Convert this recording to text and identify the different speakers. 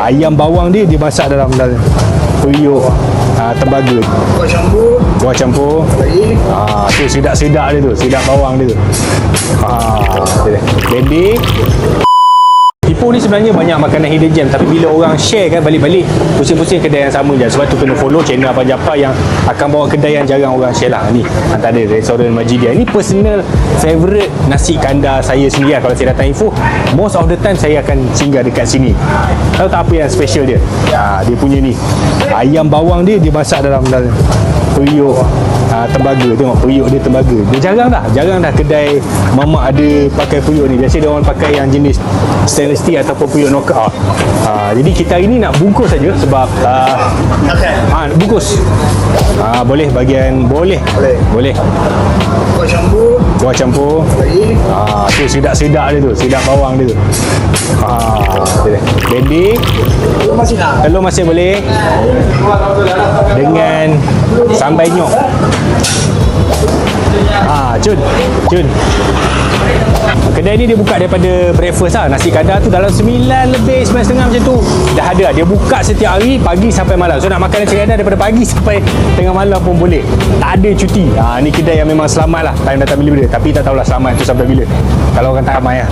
Speaker 1: Ayam bawang dia masak dalam periuk tembaga. Kuah campur. Tu sedap-sedap dia tu, sedap bawang dia tu. Bebek. Ipoh ni sebenarnya banyak makanan hidden gem, tapi bila orang share kan balik-balik pusing-pusing kedai yang sama je. Sebab tu kena follow channel Abang Jaafar yang akan bawa kedai yang jarang orang share lah. Ni antara restoran Majidia. Ini personal favourite nasi kandar saya sendiri lah. Kalau saya datang Ipoh, most of the time saya akan singgah dekat sini. Tahu tak apa yang special dia? Dia punya ni ayam bawang dia masak dalam periuk tembaga. Tengok periuk dia tembaga. Dia jarang dah kedai mamak ada pakai periuk ni. Biasa dia orang pakai yang jenis stainless steel ataupun periuk knockout. Jadi kita hari ni nak bungkus saja sebab bungkus. Boleh bagian boleh. Kuah campur. Tu sedap-sedap dia tu, sedap bawang dia tu. Bebek. Telur masih boleh. Dengan sambal nyok. Cun. Kedai ni dia buka daripada breakfast lah. Nasi kandar tu dalam 9 lebih 9.30 macam tu dah ada. Dia buka setiap hari pagi sampai malam. So nak makan nasi kandar daripada pagi sampai tengah malam pun boleh. Tak ada cuti. Ni kedai yang memang selamat lah. Time datang bila-bila. Tapi tak tahulah selamat tu sampai bila. Kalau orang tak ramai lah.